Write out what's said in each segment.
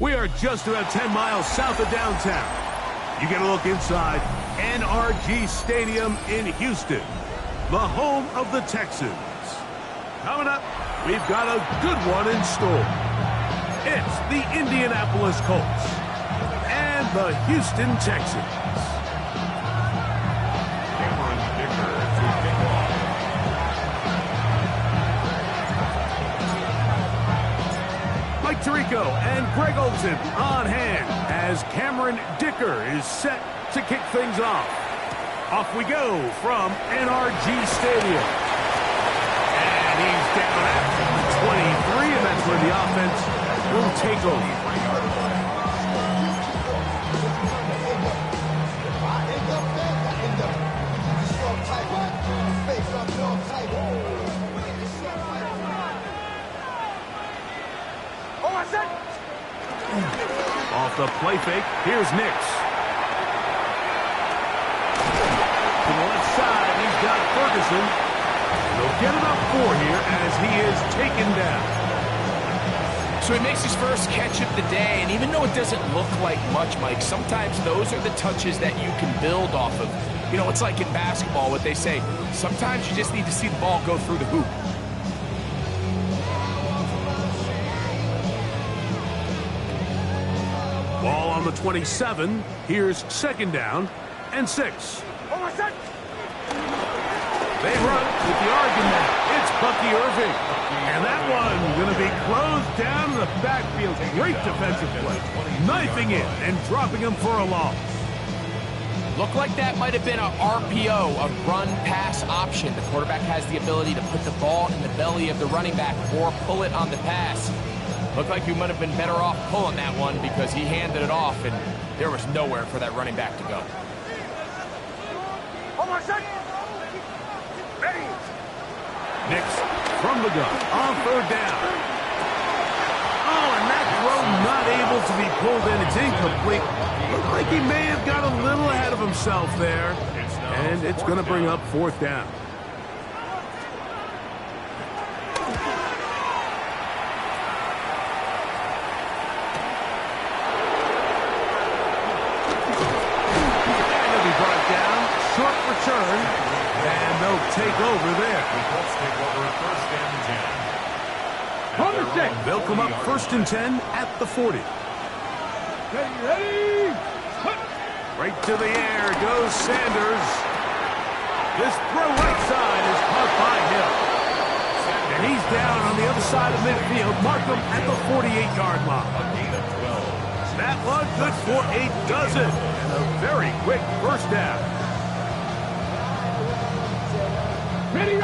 We are just about 10 miles south of downtown. You get a look inside NRG Stadium in Houston, the home of the Texans. Coming up, we've got a good one in store. It's the Indianapolis Colts and the Houston Texans. Mike Tirico and Greg Olsen on hand as Cameron Dicker is set to kick things off. Off we go from NRG Stadium. And he's down at the 23, and that's where the offense will take over. Off the play fake, here's Nix. To the left side, he's got Ferguson. They'll get about 4 here as he is taken down. So he makes his first catch of the day, and even though it doesn't look like much, Mike, sometimes those are the touches that you can build off of. You know, it's like in basketball, what they say, sometimes you just need to see the ball go through the hoop. Ball on the 27. Here's second down and 6. They run with the argument. It's Bucky Irving. And that one going to be closed down in the backfield. Great defensive play. Knifing in and dropping him for a loss. Looked like that might have been a RPO, a run-pass option. The quarterback has the ability to put the ball in the belly of the running back or pull it on the pass. Looked like you might have been better off pulling that one because he handed it off and there was nowhere for that running back to go. Nix from the gun on third down. Oh, and that throw not able to be pulled in. It's incomplete. Looked like he may have got a little ahead of himself there. And it's going to bring up fourth down. Return, and they'll take over there. They'll come up first and 10 at the 40. Ready. Right to the air goes Sanders. This throw right side is caught by Hill. And he's down on the other side of midfield. Mark him at the 48-yard line. That one good for a dozen. And a very quick first down. Ready.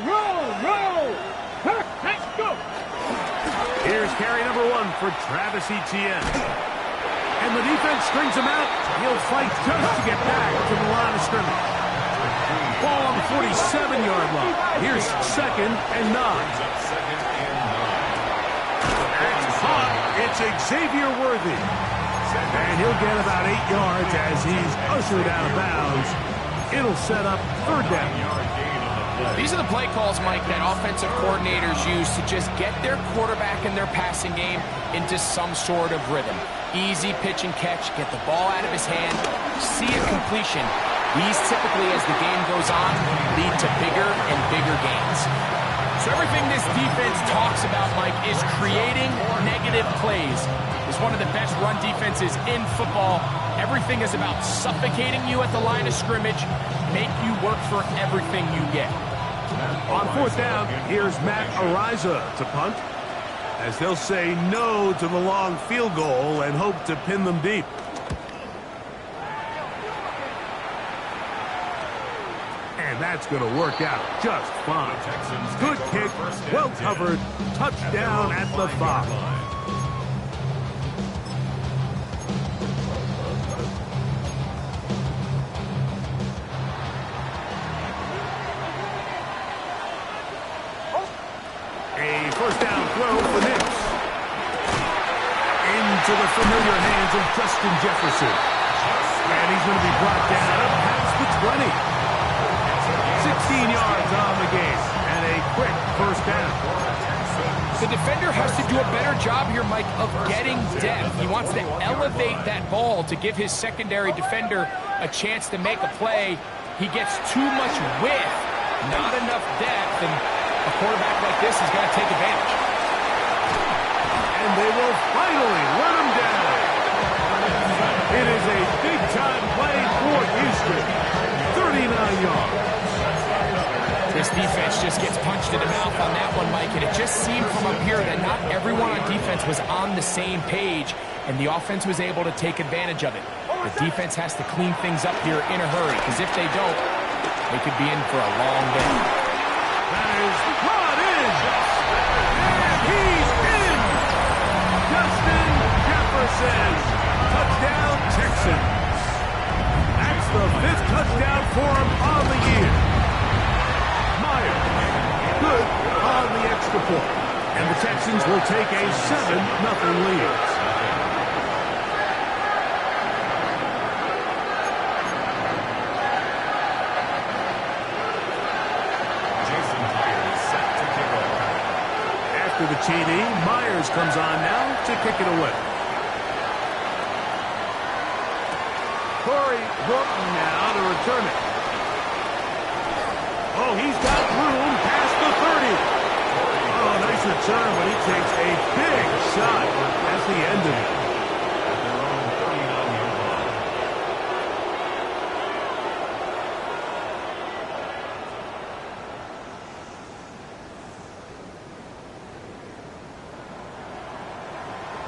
Roll. Let's go. Here's carry number 1 for Travis Etienne. And the defense strings him out. He'll fight just to get back to the line of scrimmage. Ball on the 47-yard line. Here's second and 9. And caught. It's Xavier Worthy. And he'll get about 8 yards as he's ushered out of bounds. It'll set up third down. These are the play calls, Mike, that offensive coordinators use to just get their quarterback and their passing game into some sort of rhythm. Easy pitch and catch, get the ball out of his hand, see a completion. These typically, as the game goes on, lead to bigger and bigger gains. So everything this defense talks about, Mike, is creating negative plays. It's one of the best run defenses in football. Everything is about suffocating you at the line of scrimmage, make you work for everything you get. On fourth down, here's Matt Araiza to punt, as they'll say no to the long field goal and hope to pin them deep. And that's going to work out just fine. Good kick, well covered, touchdown at the 5. First down throw for Nix. Into the familiar hands of Justin Jefferson. And he's going to be brought down up past the 20. 16 yards on the game. And a quick first down. The defender has to do a better job here, Mike, of getting depth. He wants to elevate that ball to give his secondary defender a chance to make a play. He gets too much width, not enough depth, and a quarterback like this has got to take advantage. And they will finally run him down. It is a big-time play for Houston. 39 yards. This defense just gets punched in the mouth on that one, Mike, and it just seemed from up here that not everyone on defense was on the same page, and the offense was able to take advantage of it. The defense has to clean things up here in a hurry, because if they don't, they could be in for a long day. That is brought in, and he's in! Justin Jefferson, touchdown Texans. That's the 5th touchdown for him on the year. Myers, good on the extra point. And the Texans will take a 7-0 lead. After the TD, Myers comes on now to kick it away. Corey Horton now to return it. Oh, he's got room past the 30. Oh, nice return, but he takes a big shot at the end of it.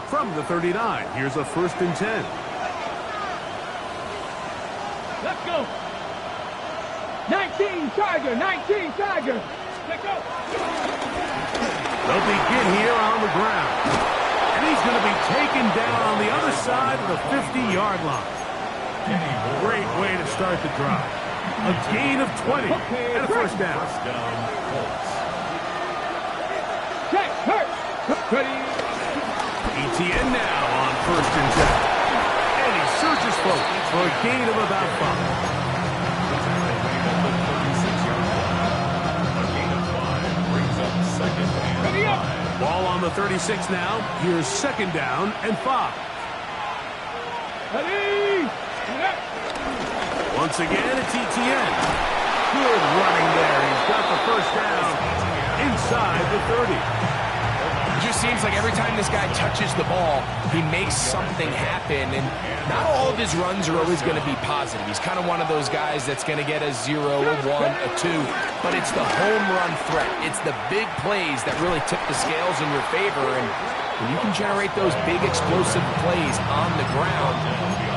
From the 39, here's a 1st and 10. Let's go. 19 Tiger, 19 Tiger. Let's go. They'll begin here on the ground. And he's going to be taken down on the other side of the 50-yard line. Great way to start the drive. A gain of 20 and a 1st down. Check, hurt. Ready. ETN now on 1st and 10. And he surges forward for a gain of about 5. Ball on the 36 now. Here's 2nd down and 5. Ready. Once again, it's ETN. Good running there. He's got the 1st down inside the 30. It just seems like every time this guy touches the ball, he makes something happen, and not all of his runs are always going to be positive. He's kind of one of those guys that's going to get a 0, a 1, a 2, but it's the home run threat. It's the big plays that really tip the scales in your favor, and when you can generate those big explosive plays on the ground,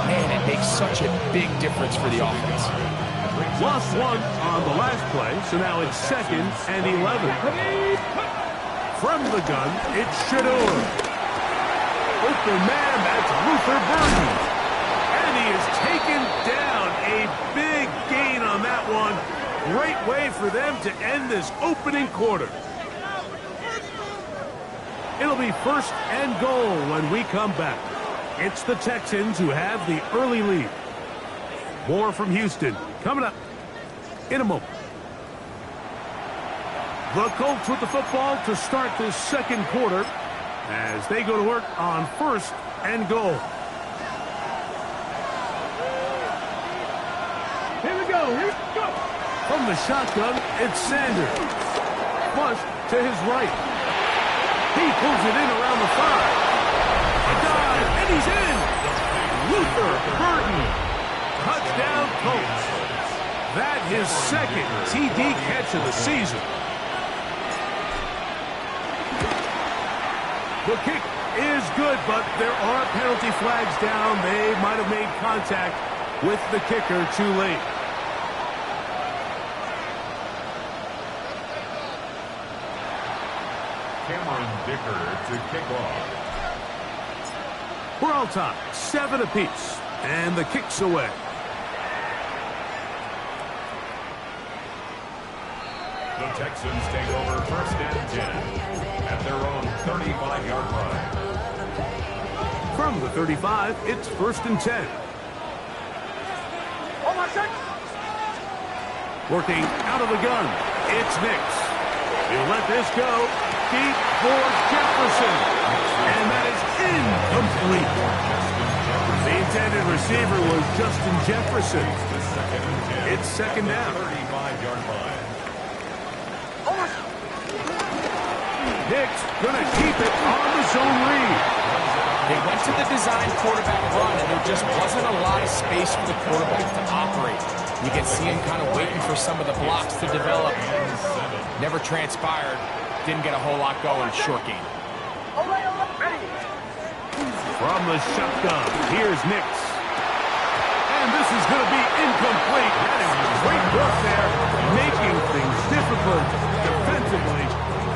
man, it makes such a big difference for the offense. Lost 1 on the last play, so now it's 2nd and 11. From the gun, it's Shedeur. Open man, that's Luther Burden. And he is taken down. A big gain on that one. Great way for them to end this opening quarter. It'll be 1st and goal when we come back. It's the Texans who have the early lead. More from Houston coming up in a moment. The Colts with the football to start this 2nd quarter as they go to work on 1st and goal. Here we go. Here we go. From the shotgun, it's Sanders. Flush to his right. He pulls it in around the 5. A dive, and he's in. Luther Burden. Touchdown Colts. That his 2nd TD catch of the season. The kick is good, but there are penalty flags down. They might have made contact with the kicker too late. Cameron Dicker to kick off. We're all tied, 7 apiece, and the kick's away. The Texans take over 1st and 10 at their own 35-yard line. From the 35, it's 1st and 10. Oh, my God. Working out of the gun, it's Nix. He'll let this go. deep for Jefferson. And that is incomplete. The intended receiver was Justin Jefferson. It's second down. 35-yard line. Hicks gonna keep it on the zone read. They went to the design quarterback run, and there just wasn't a lot of space for the quarterback to operate. You can see him kind of waiting for some of the blocks to develop. Never transpired. Didn't get a whole lot going. Short game. From the shotgun, here's Nix. And this is going to be incomplete. That is great work there, making things difficult defensively.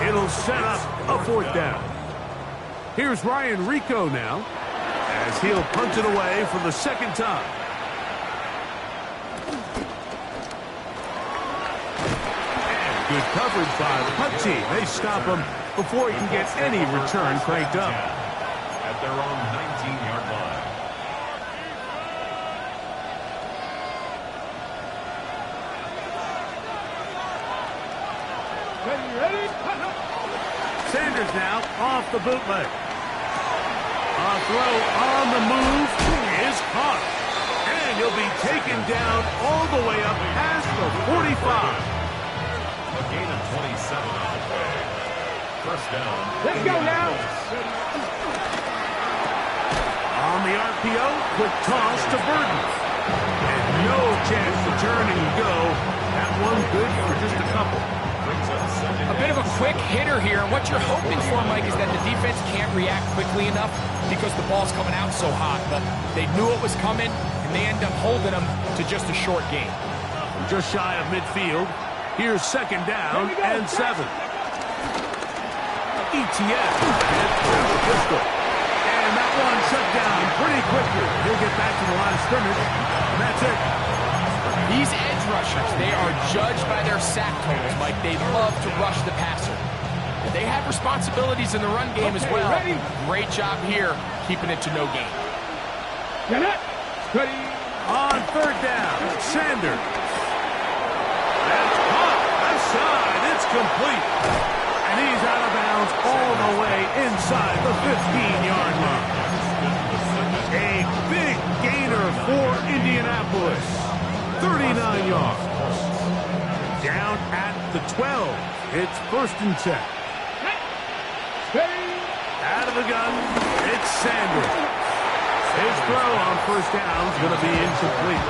It'll set up a fourth down. Here's Ryan Rico now, as he'll punt it away for the second time. And good coverage by the punt team. They stop him before he can get any return cranked up. At their own 19-yard line. Ready? Sanders now off the bootleg. A throw on the move is caught. And he'll be taken down all the way up past the 45. A gain of 27 on the play. First down. Let's go now. On the RPO, quick toss to Burton. And no chance to turn and go. That one good for just a couple. A bit of a quick hitter here, and what you're hoping for, Mike, is that the defense can't react quickly enough because the ball's coming out so hot. But they knew it was coming, and they end up holding them to just a short game. Just shy of midfield. Here's second down and 7. ETN and the pistol. And that one shut down pretty quickly. He'll get back to the line of scrimmage, and that's it. These edge rushers, they are judged by their sack totals, Mike. They love to rush the passer. They have responsibilities in the run game as well. Ready? Great job here, keeping it to no gain. Get it. Ready. On third down, Sanders. That's caught. Left side. It's complete. And he's out of bounds all the way inside the 15-yard line. A big gainer for Indianapolis. 39 yards. Down at the 12. It's first and 10. Ready. Out of the gun, it's Sanders. His throw on first down is going to be incomplete.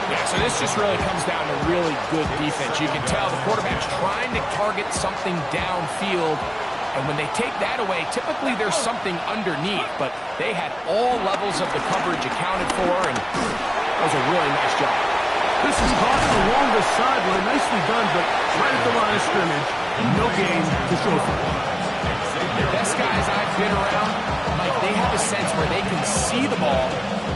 Yeah, so this just really comes down to really good defense. You can tell the quarterback's trying to target something downfield, and when they take that away, typically there's something underneath, but they had all levels of the coverage accounted for, and that was a really nice job. This is caught along the sideline. Nicely done, but right at the line of scrimmage. No gain to show for it. The best guys I've been around, Mike, they have a sense where they can see the ball,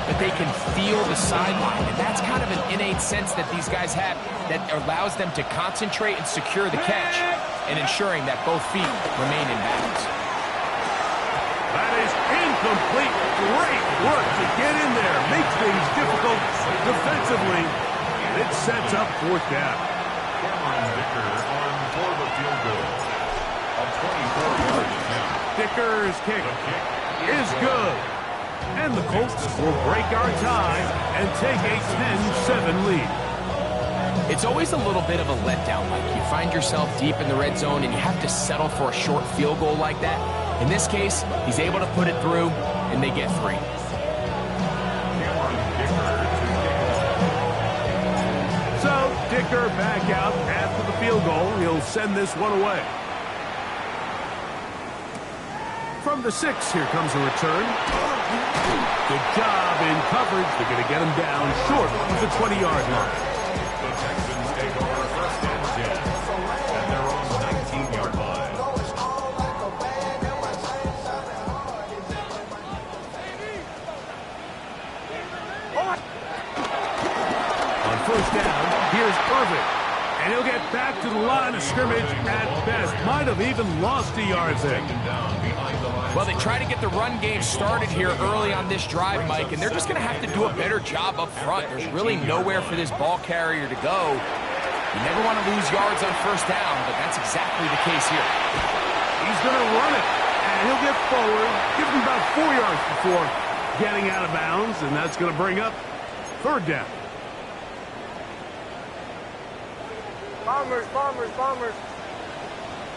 but they can feel the sideline. And that's kind of an innate sense that these guys have that allows them to concentrate and secure the catch and ensuring that both feet remain in bounds. That is incomplete. Great work to get in there. Makes things difficult defensively. It sets up fourth down. Cameron Dicker on for the field goal. A 24-yard attempt. Dicker's kick is good. And the Colts will break our tie and take a 10-7 lead. It's always a little bit of a letdown, Mike. You find yourself deep in the red zone and you have to settle for a short field goal like that. In this case, he's able to put it through, and they get 3. So Dicker back out after the field goal. He'll send this one away. From the 6, here comes a return. Good job in coverage. They're going to get him down short of the 20-yard line. The Texans take over first and 10 at their own 19-yard line. On first down, here's Irvin. And he'll get back to the line of scrimmage at best. Might have even lost a yard there. Well, they try to get the run game started here early on this drive, Mike, and they're just going to have to do a better job up front. There's really nowhere for this ball carrier to go. You never want to lose yards on first down, but that's exactly the case here. going to run it. And he'll get forward. Give him about 4 yards before getting out of bounds. And that's going to bring up third down. Bombers.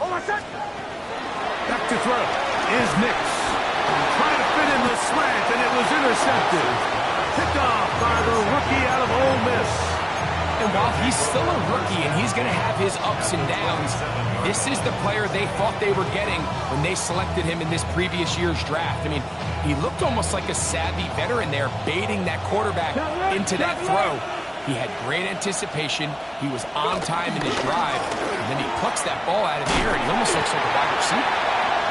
Oh, my shot. Back to throw is Nix. Trying to fit in the slant, and it was intercepted. Picked off by the rookie out of Ole Miss. And while he's still a rookie and he's going to have his ups and downs, this is the player they thought they were getting when they selected him in this previous year's draft. I mean, he looked almost like a savvy veteran there, baiting that quarterback into that throw. He had great anticipation. He was on time in his drive. And then he plucks that ball out of the air, and he almost looks like a wide receiver.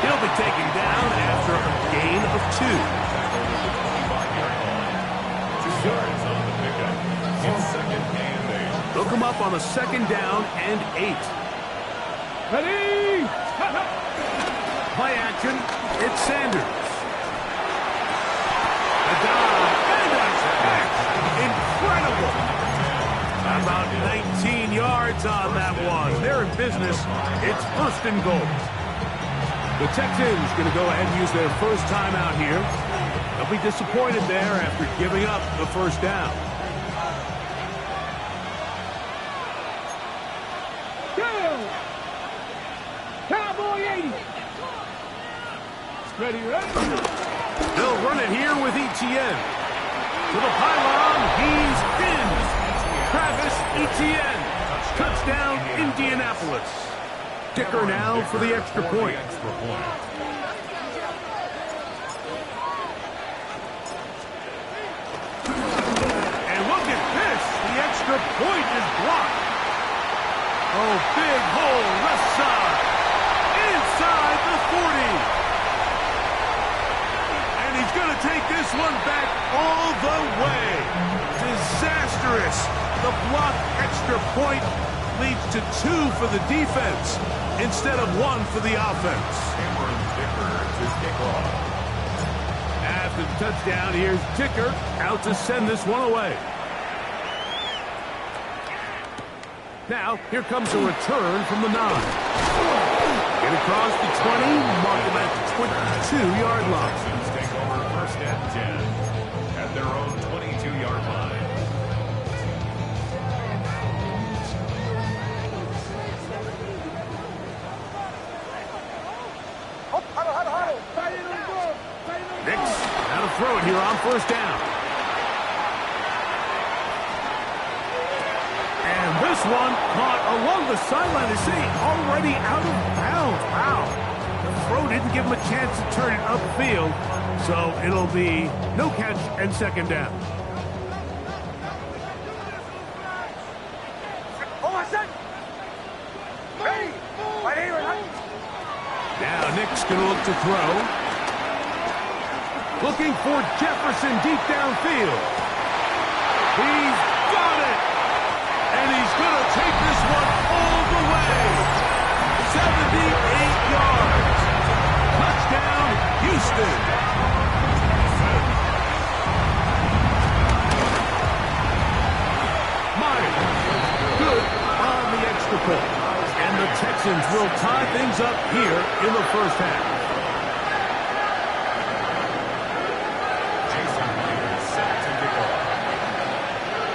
He'll be taken down after a gain of 2. Look him up on a second down and 8. Ready. Play action. It's Sanders. A dive and a catch. Incredible. About 19 yards on that one. They're in business. It's first and goal. The Texans going to go ahead and use their first timeout here. They'll be disappointed there after giving up the first down. Cowboy 80. Ready. They'll run it here with Etienne. To the pylon, he's pinned. Travis Etienne. Touchdown, Indianapolis. Dicker now for the extra point. And look at this. The extra point is blocked. Oh, big hole, left side. Inside the 40. And he's going to take this one back all the way. Disastrous. The blocked extra point leads to 2 for the defense instead of 1 for the offense. After the touchdown, here's Dicker out to send this one away. Now, here comes a return from the 9. Get across the 20, mark them at the 22-yard line. Take over first and 10 at their own 22-yard line. Nix, now to throw it here on first down. And this one caught along the sideline. They say already out of bounds. Wow. The throw didn't give him a chance to turn it upfield, so it'll be no catch and second down. Now Nick's going to look to throw. Looking for Jefferson deep downfield. He's got it. And he's going to take this one all the way. 78 yards. Touchdown, Houston. Myers, good on the extra point. And the Texans will tie things up here in the first half.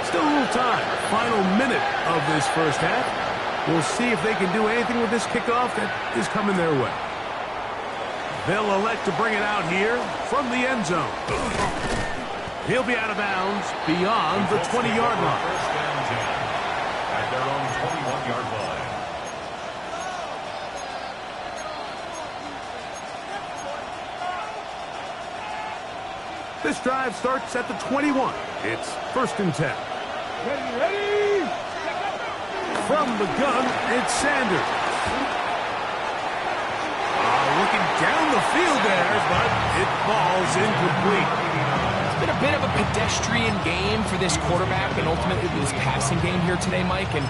Still a little time. Final minute of this first half. We'll see if they can do anything with this kickoff that is coming their way. They'll elect to bring it out here from the end zone. He'll be out of bounds beyond the 20-yard line. First and 10 at their own 21-yard line. This drive starts at the 21. It's first and 10. Ready. From the gun, it's Sanders. Looking down the field there, but it falls incomplete. It's been a bit of a pedestrian game for this quarterback and ultimately this passing game here today, Mike. And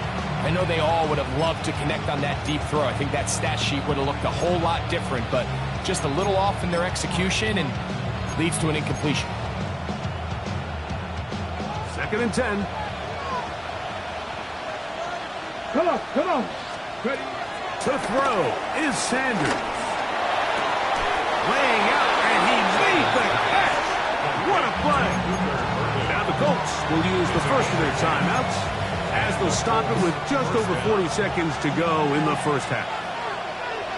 I know they all would have loved to connect on that deep throw. I think that stat sheet would have looked a whole lot different, but just a little off in their execution and leads to an incompletion. Second and 10. Come on. Ready. To throw is Sanders. the first of their timeouts as they'll stop it with just over 40 seconds to go in the first half.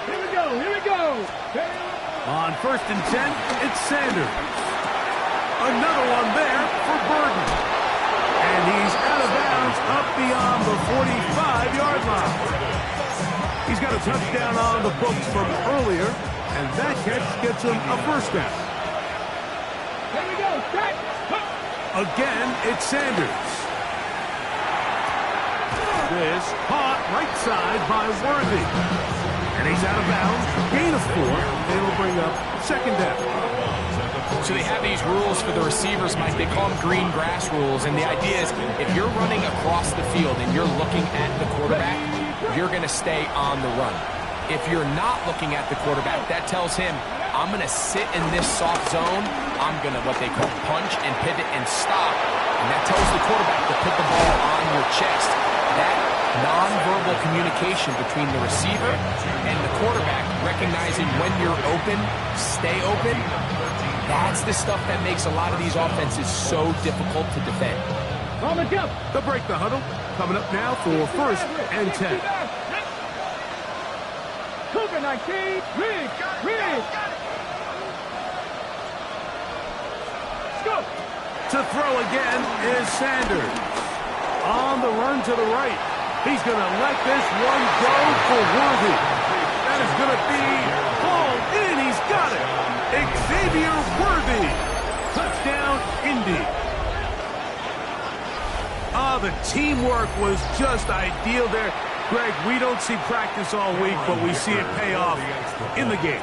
Here we go, here we go. On 1st and 10, it's Sanders. Another one there for Burden. And he's out of bounds up beyond the 45-yard line. He's got a touchdown on the books from earlier, and that catch gets him a first down. Here we go, set. Again, it's Sanders. This caught right side by Worthy. And he's out of bounds, gain of 4. It'll bring up second down. So they have these rules for the receivers, Mike. They call them green grass rules. And the idea is if you're running across the field and you're looking at the quarterback, you're going to stay on the run. If you're not looking at the quarterback, that tells him, I'm going to sit in this soft zone. I'm going to what they call punch and pivot and stop. And that tells the quarterback to put the ball on your chest. That nonverbal communication between the receiver and the quarterback, recognizing when you're open, stay open, that's the stuff that makes a lot of these offenses so difficult to defend. They'll break the huddle. Coming up now for 1st and 10. Cougar 19, Riggs. Go. To throw again is Sanders. On the run to the right. He's going to let this one go for Worthy. That is going to be hauled in. He's got it. Xavier Worthy. Touchdown, Indy. The teamwork was just ideal there. Greg, we don't see practice all week, but we see it pay off in the game.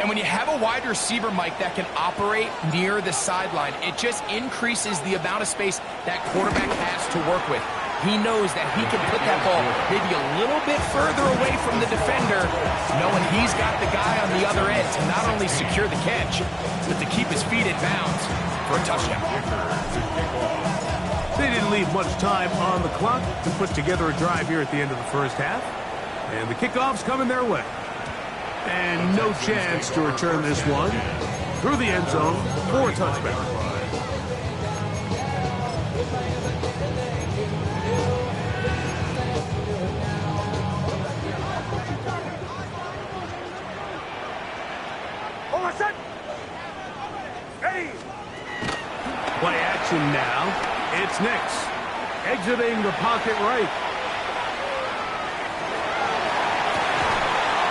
And when you have a wide receiver, Mike, that can operate near the sideline, it just increases the amount of space that quarterback has to work with. He knows that he can put that ball maybe a little bit further away from the defender, knowing he's got the guy on the other end to not only secure the catch, but to keep his feet in bounds for a touchdown. They didn't leave much time on the clock to put together a drive here at the end of the first half. And the kickoff's coming their way. And no chance to return this one through the end zone for a touchback. Play action now. It's Nix exiting the pocket right.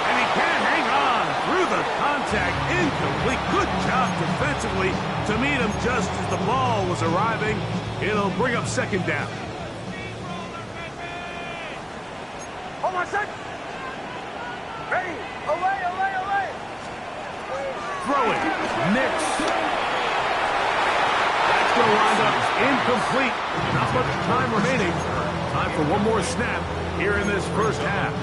And he can't hang on through the contact. Incomplete. Good job defensively to meet him just as the ball was arriving. It'll bring up second down. Hold on a sec. Ready. Away. Throwing. Nix. That's going to wind up incomplete. Not much time remaining. Time for one more snap here in this first half.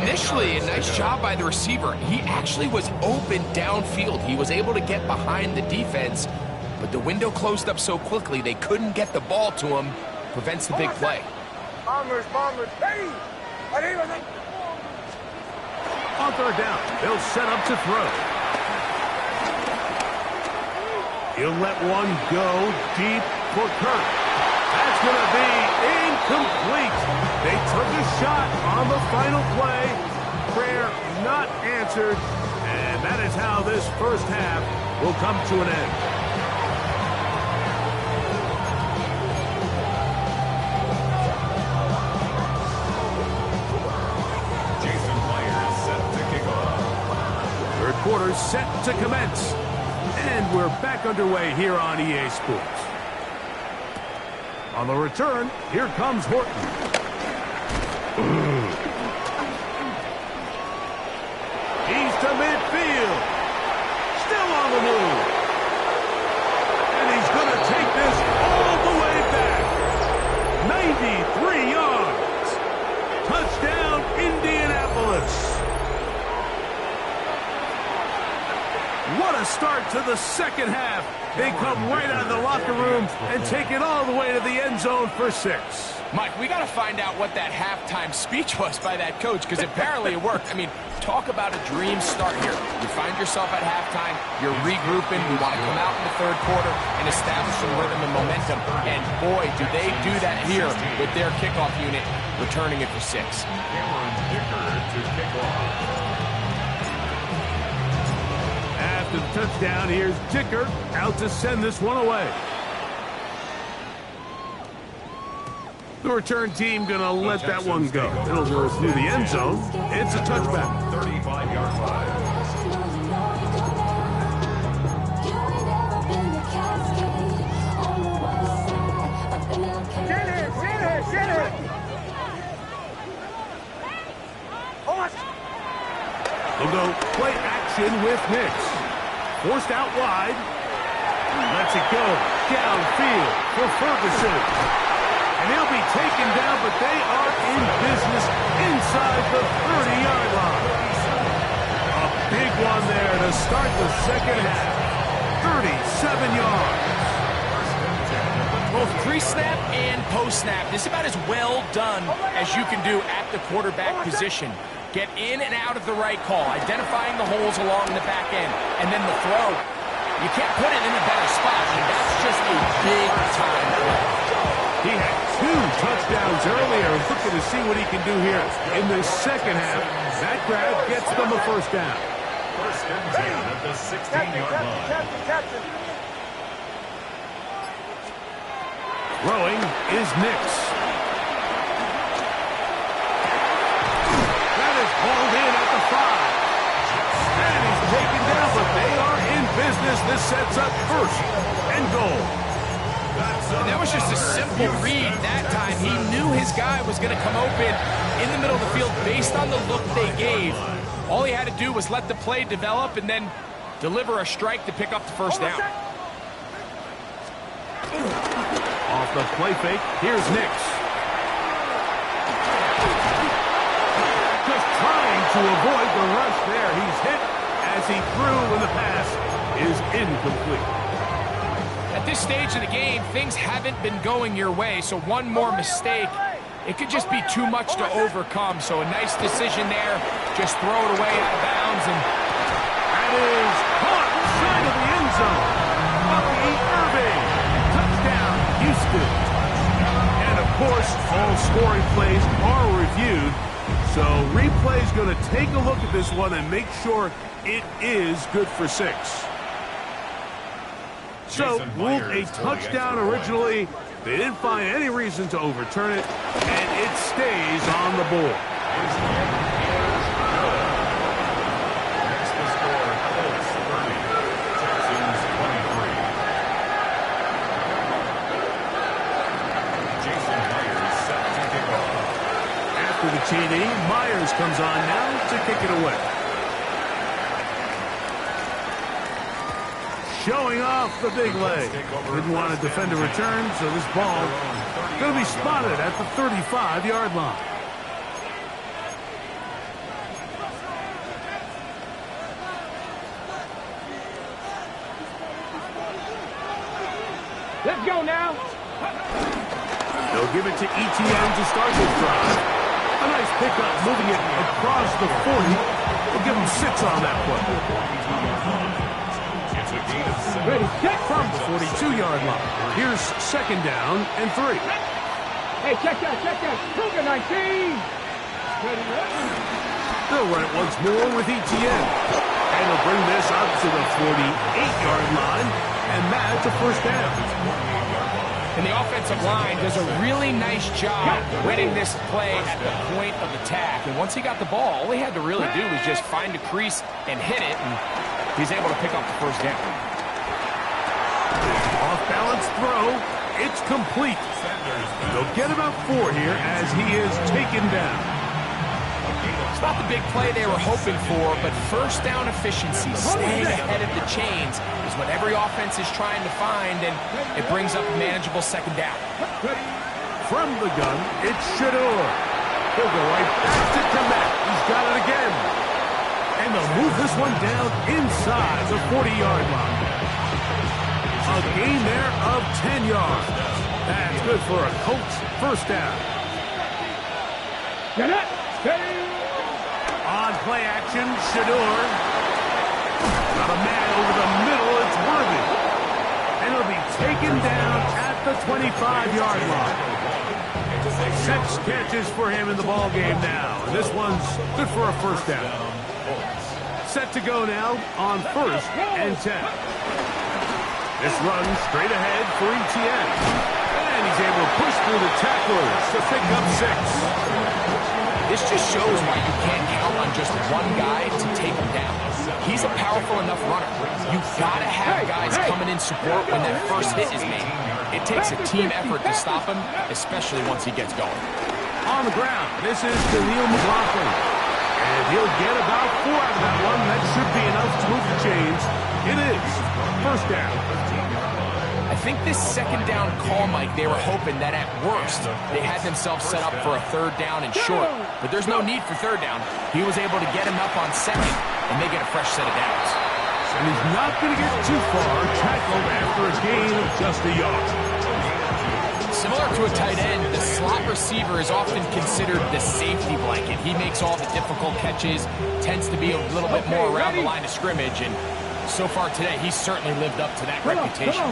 Initially, a nice job by the receiver. He actually was open downfield. He was able to get behind the defense, but the window closed up so quickly they couldn't get the ball to him. Prevents the big play. Bombers. Hey! On third down, they'll set up to throw. He'll let one go deep for Kirk. That's going to be incomplete. They took a shot on the final play. Prayer not answered. And that is how this first half will come to an end. Jason Myers set to kick off. Third quarter set to commence. And we're back underway here on EA Sports. On the return, here comes Horton. He's to midfield. Still on the move. And he's going to take this all the way back. 93 yards. Touchdown, Indianapolis. What a start to the second half. They come right out of the locker room and take it all the way to the end zone for 6. Mike, we got to find out what that halftime speech was by that coach, because apparently it worked. I mean, talk about a dream start here. You find yourself at halftime, you're regrouping, you want to come out in the third quarter and establish some rhythm and momentum. And boy, do they do that here with their kickoff unit, returning it for 6. Cameron Dicker to kick off. After the touchdown, here's Dicker out to send this one away. The return team going to let that one go. It'll go through the end zone. It's a touchback. 35-yard line. Get it! They'll go play action with Nix. Forced out wide. Lets it go downfield for Ferguson. And he'll be taken down, but they are in business inside the 30-yard line. A big one there to start the second half. 37 yards. Both pre-snap and post-snap. This is about as well done as you can do at the quarterback position. Get in and out of the right call, identifying the holes along the back end, and then the throw. You can't put it in a better spot, and that's just a big-time play. He had 2 touchdowns earlier. Looking to see what he can do here in the second half. That grab gets them a first down. First and 10 at the 16-yard line. Captain. Throwing is Nix. That is hauled in at the 5. And he's taken down, but they are in business. This sets up first and goal. And that was just a simple read that time. He knew his guy was going to come open in the middle of the field based on the look they gave. All he had to do was let the play develop and then deliver a strike to pick up the first down. Off the play fake, here's Nix. Just trying to avoid the rush there. He's hit as he threw when the pass is incomplete. At this stage of the game, things haven't been going your way, so one more mistake, it could just be too much to overcome. So a nice decision there. Just throw it away out of bounds. And that is caught inside of the end zone. Bucky Irving. Touchdown, Houston. And of course, all scoring plays are reviewed. So replay's going to take a look at this one and make sure it is good for 6. So, ruled a touchdown originally. They didn't find any reason to overturn it, and it stays on the board. Next to score, Colts 30, Texans 23. Jason Myers set to kick off. After the TD, Myers comes on now to kick it away. Showing off the big leg. Didn't want to defend a return, so this ball going to be spotted at the 35-yard line. Let's go now. They'll give it to ETN to start this drive. A nice pickup, moving it across the 40. We'll give him 6 on that one. Ready, set. From the 42-yard line. Here's second down and 3. Hey, check that. Cougar 19. Ready. They'll run it once more with ETN. And they'll bring this up to the 48-yard line. And that's a first down. And the offensive line does a really nice job winning this play at the point of attack. And once he got the ball, all he had to really do was just find a crease and hit it. And he's able to pick up the first down. Off-balance throw. It's complete. They'll get about 4 here as he is taken down. It's not the big play they were hoping for, but first down efficiency, staying ahead of the chains, is what every offense is trying to find, and it brings up a manageable second down. From the gun, it's Shador. He'll go right back to Komet. He's got it again. And they'll move this one down inside the 40-yard line. A gain there of 10 yards. That's good for a Colts first down. Get it. Steady. On play action. Shedeur. Got a man over the middle. It's Worthy. And he'll be taken down at the 25-yard line. 6 catches for him in the ball game now. And this one's good for a first down. Set to go now on 1st and 10. This run straight ahead for Etienne. And he's able to push through the tacklers to pick up 6. This just shows why you can't count on just one guy to take him down. He's a powerful enough runner. You've got to have guys coming in support when that first hit is made. It takes a team effort to stop him, especially once he gets going. On the ground, this is Daniil McLaughlin. And he'll get about 4 out of that one. That should be enough to move the chains. It is first down. I think this second down call, Mike, they were hoping that at worst they had themselves set up for a 3rd down and short. But there's no need for 3rd down. He was able to get him up on 2nd, and they get a fresh set of downs. And he's not going to get too far, tackled after a gain of just a yard. Similar to a tight end, the slot receiver is often considered the safety blanket. He makes all the difficult catches, tends to be a little bit more around the line of scrimmage, and so far today, he's certainly lived up to that reputation. Up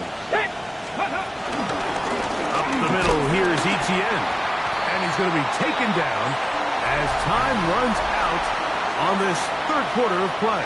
the middle, here's Etienne. And he's going to be taken down as time runs out on this 3rd quarter of play.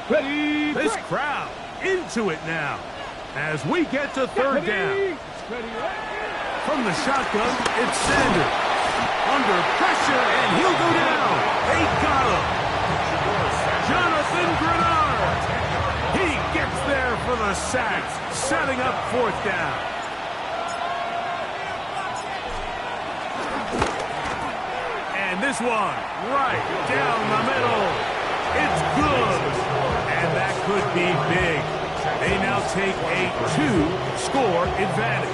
Ready, This crowd into it now as we get to 3rd down. From the shotgun, it's Sanders. Under pressure, and he'll go down. They got him. Jonathan Grenard. He gets there for the sack, setting up 4th down. And this one, right down the middle. It's good. And that could be big. They now take a 2-score advantage.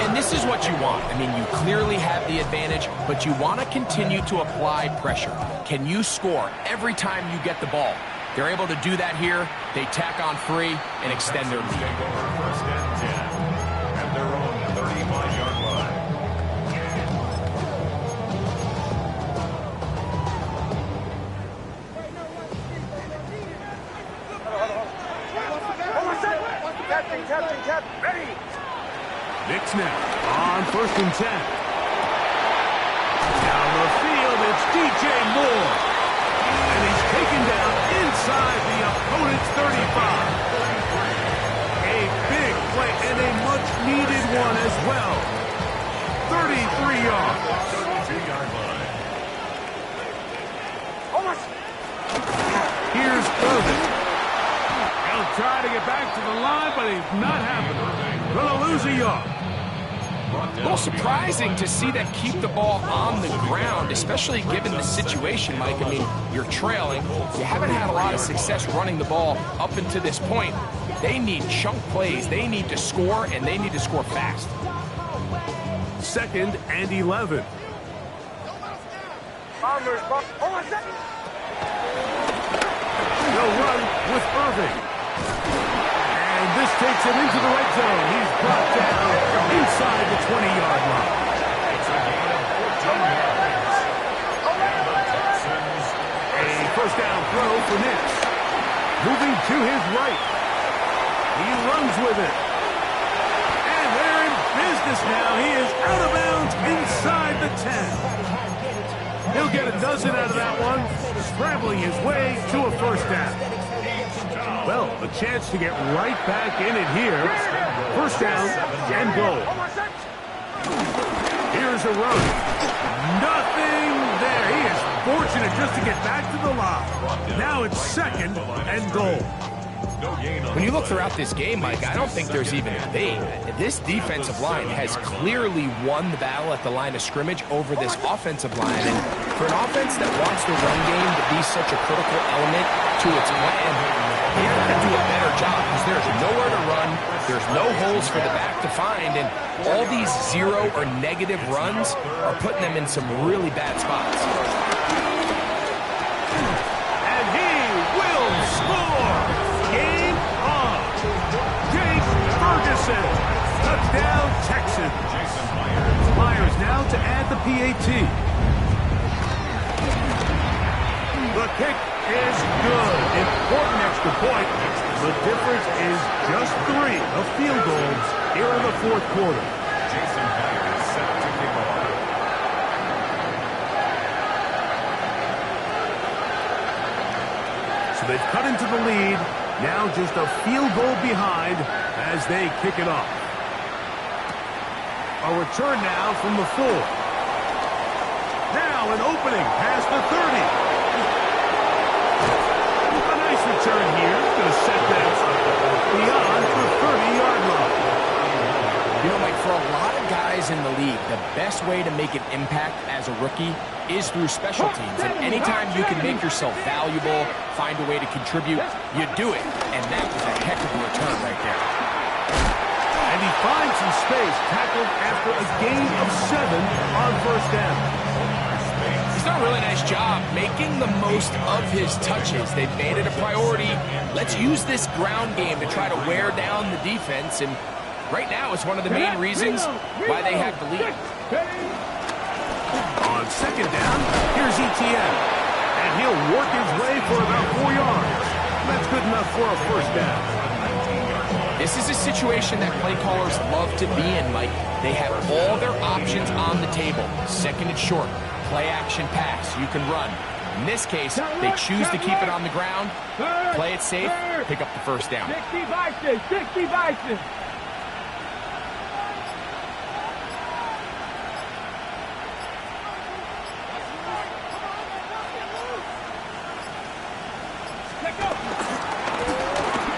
And this is what you want. I mean, you clearly have the advantage, but you want to continue to apply pressure. Can you score every time you get the ball? They're able to do that here. They tack on 3 and extend their lead. First and 10 at their own 35-yard line. Ready. Knicks now on 1st and 10. Down the field, it's DJ Moore. And he's taken down inside the opponent's 35. A big play and a much-needed one as well. 33 yards. 32-yard line. Here's Irvin. He'll try to get back to the line, but he's not happening. Gonna lose a yard. A little surprising to see them keep the ball on the ground, especially given the situation, Mike. I mean, you're trailing. You haven't had a lot of success running the ball up until this point. They need chunk plays. They need to score, and they need to score fast. 2nd and 11. They'll run with Irving. And this takes him into the red zone. He's brought down inside the 20-yard line. It's a gain of 14 yards. And the Texans. A first down throw for Nix. Moving to his right. He runs with it. And they're in business now. He is out of bounds inside the 10. He'll get a dozen out of that one, scrambling his way to a first down. Well, a chance to get right back in it here. First down and goal. Here's a run. Nothing there. He is fortunate just to get back to the line. Now it's 2nd and goal. No gain on When you the look play. throughout this game, Mike, I don't think there's even a debate. This defensive line has clearly won the battle at the line of scrimmage over this offensive line. And for an offense that wants the run game to be such a critical element to its plan, they have to do a better job because there's nowhere to run, there's no holes for the back to find, and all these zero or negative runs are putting them in some really bad spots. And he will score! Game on! Jake Ferguson! Touchdown, Texans! Jason Myers. Myers now to add the PAT. The kick is good. Important extra point. The difference is just 3. A field goal here in the fourth quarter. Jason Myers set to kick off. So they've cut into the lead. Now just a field goal behind as they kick it off. A return now from the 4. Now an opening past the 30. A nice return here. Going to set that beyond the 30-yard line. You know, Mike, for a lot of guys in the league, the best way to make an impact as a rookie is through special teams. And anytime you can make yourself valuable, find a way to contribute, you do it. And that was a heck of a return right there. And he finds some space, tackled after a gain of 7 on first down. He's done a really nice job making the most of his touches. They've made it a priority. Let's use this ground game to try to wear down the defense. And right now, it's one of the main reasons why they have the lead. On second down, here's Etienne. And he'll work his way for about 4 yards. That's good enough for a first down. This is a situation that play callers love to be in, Mike. They have all their options on the table. Second and short, play action pass. You can run. In this case, they choose to keep it on the ground, play it safe, pick up the first down. 60 Bison, 60 Bison.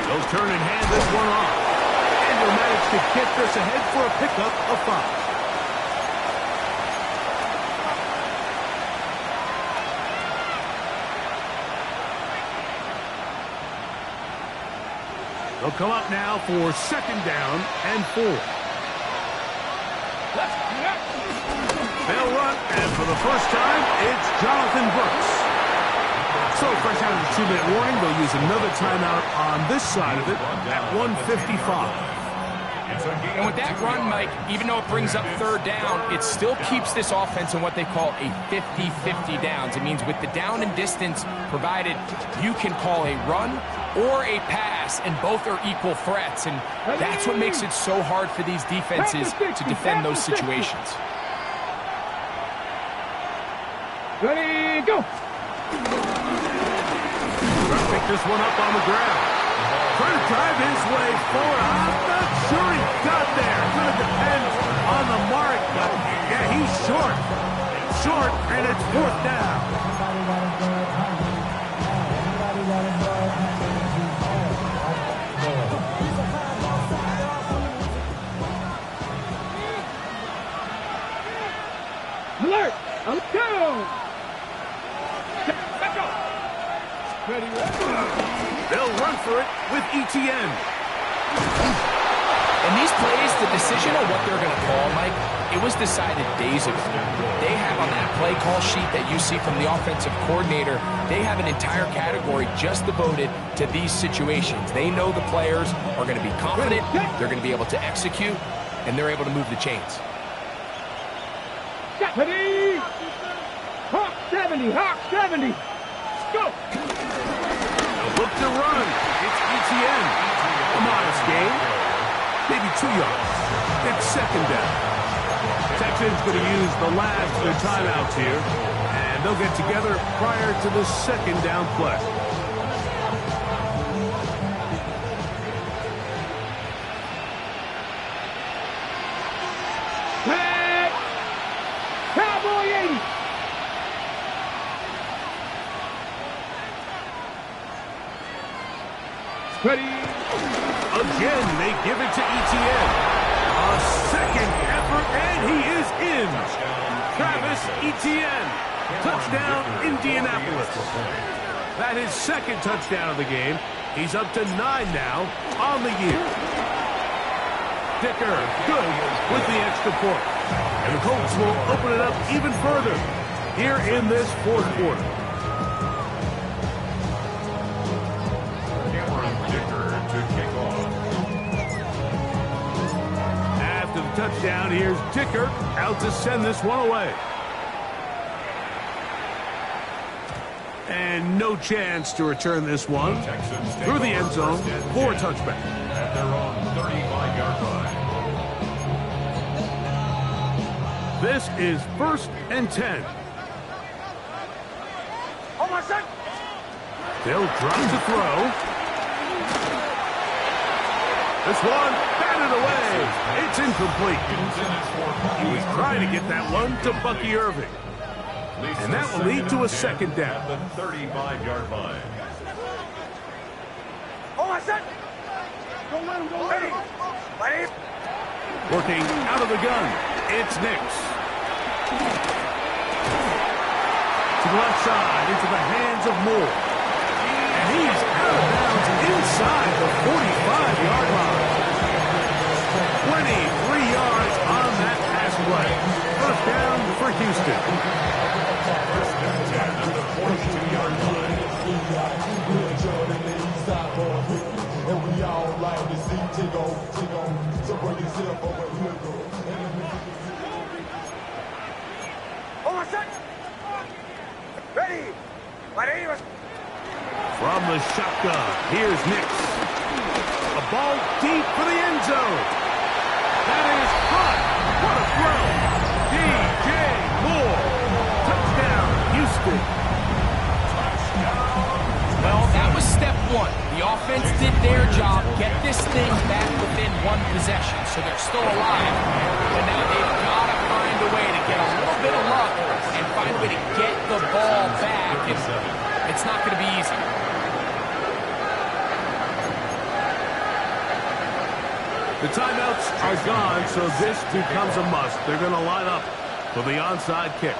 They'll turn and hand this one off. And they'll manage to get this ahead for a pickup of 5. They'll come up now for second down and 4. They'll run, and for the first time, it's Jonathan Brooks. So, fresh out of the 2-minute warning, they'll use another timeout on this side of it at 1:55. And with that run, Mike, even though it brings up third down, it still keeps this offense in what they call a 50-50 downs. It means with the down and distance provided, you can call a run or a pass, and both are equal threats. And that's what makes it so hard for these defenses to defend those situations. Ready, go. Pick this one up on the ground. Trying to drive his way forward. I'm not sure he got there. It's going to depend on the mark, but yeah, he's short. Short, and it's fourth down. Alert! Alert! Back up! Ready, They'll run for it with Etienne. And these plays, the decision on what they're going to call, Mike, it was decided days ago. They have on that play call sheet that you see from the offensive coordinator, they have an entire category just devoted to these situations. They know the players are going to be confident, they're going to be able to execute, and they're able to move the chains. Ready! Hawk 70, Hawk 70. Go! They'll look to run. It's Etienne. A modest gain. Maybe 2 yards. It's second down. Texans going to use the last of their timeouts here, and they'll get together prior to the second down play. Back! Cowboy 80. Ready. Again, they give it to Etienne. A second effort, and he is in. Travis Etienne. Touchdown, Indianapolis. That is second touchdown of the game. He's up to 9 now on the year. Dicker, good with the extra point. And the Colts will open it up even further here in this fourth quarter. Cameron Dicker to kick off. After the touchdown, here's Dicker out to send this one away. And no chance to return this one through the end zone for a touchback. At their own 35-yard line. This is 1st and 10. They'll drop to throw. This one batted away. It's incomplete. He was trying to get that one to Bucky Irving. And that will lead to a second down. At the 35-yard line. Working out of the gun, it's Nix. To the left side, into the hands of Moore. And he's out of bounds inside the 45-yard line. 23 yards on that pass play. First down for Houston. First and 10 at the 42-yard line. From the shotgun, here's Nix. A ball deep for the end zone. That is hot. What a throw. DJ Moore. Touchdown, Houston. Well, that was step one. The offense did their job, get this thing back within one possession, so they're still alive. But now they've got to find a way to get a little bit of luck and find a way to get the ball back. It's not going to be easy. The timeouts are gone, so this becomes a must. They're going to line up for the onside kick.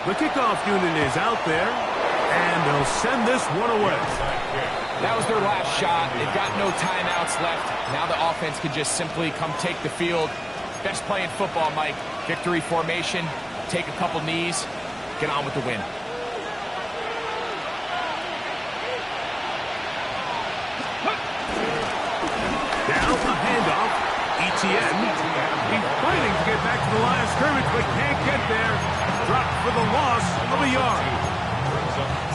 The kickoff unit is out there, and they'll send this one away. That was their last shot. They've got no timeouts left. Now the offense can just simply come take the field. Best play in football, Mike. Victory formation, take a couple knees, get on with the win. Down the handoff. Etienne. He's fighting to get back to the line of scrimmage, but can't get there. Dropped for the loss of a yard.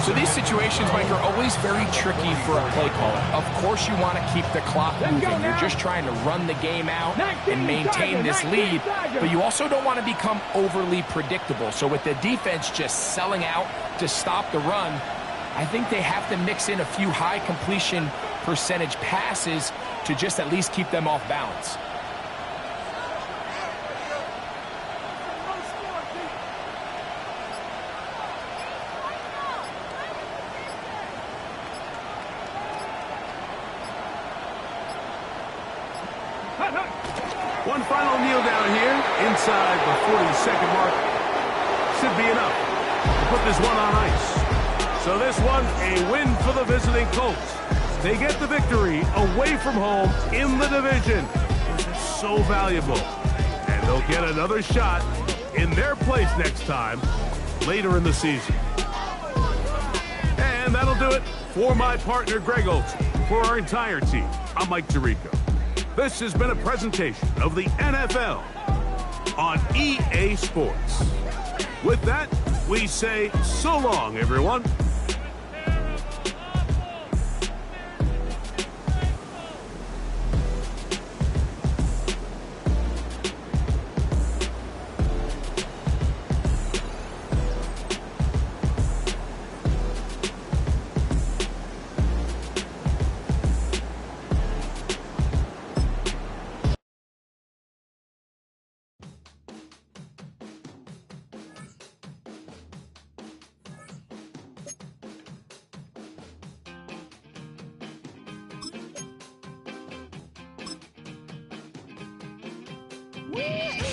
So these situations, Mike, are always very tricky for a play caller. Of course you want to keep the clock moving. You're just trying to run the game out and maintain this lead, but you also don't want to become overly predictable. So with the defense just selling out to stop the run, I think they have to mix in a few high completion percentage passes to just at least keep them off balance. One final kneel down here inside the 40-second mark. Should be enough to put this one on ice. So this one, a win for the visiting Colts. They get the victory away from home in the division. This is so valuable. And they'll get another shot in their place next time later in the season. And that'll do it for my partner, Greg Olsen. For our entire team, I'm Mike Tirico. This has been a presentation of the NFL on EA Sports. With that, we say so long, everyone. It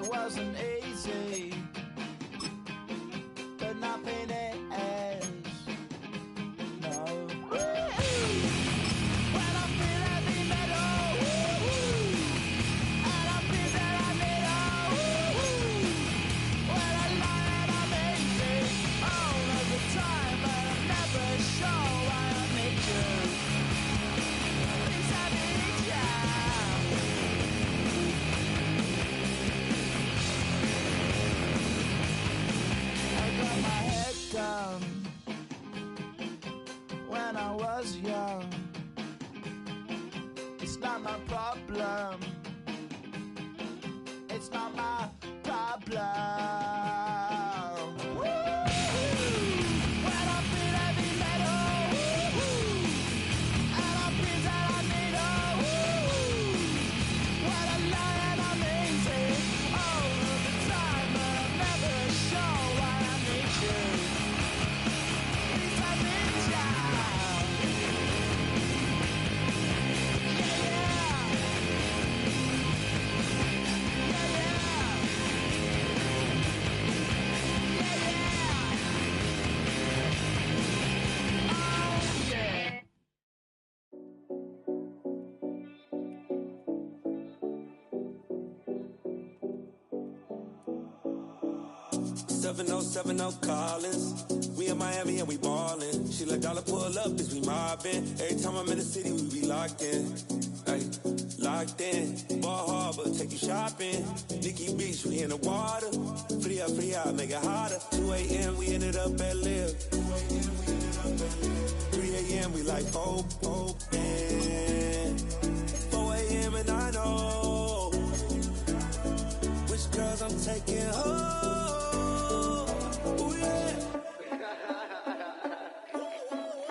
wasn't easy, but nothing is. No. When I feel heavy metal, and I feel that I need when I lie and I'm easy all of the time, but I'm never sure why I need you. Please I need you. Got my head down when I was young. It's not my problem. It's not my problem. When I feel heavy metal, and I feel that I need when I lie and I'm easy all of the time, but I'm never sure why I need you. Please I need you. Yeah, yeah. Yeah, yeah. Yeah, yeah. Oh, yeah. 7070 Collins. We in Miami and we ballin'. She let dollar pull up as we mobbin'. Every time I'm in the city, we be locked in. Ay, locked in. Ball Harbor, take you shopping. Nikki Beach, we in the water. Free up, make it hotter. 2 a.m. we ended up at Live. 3 a.m. we like Pope. And 4 a.m. and I know which girls I'm taking home.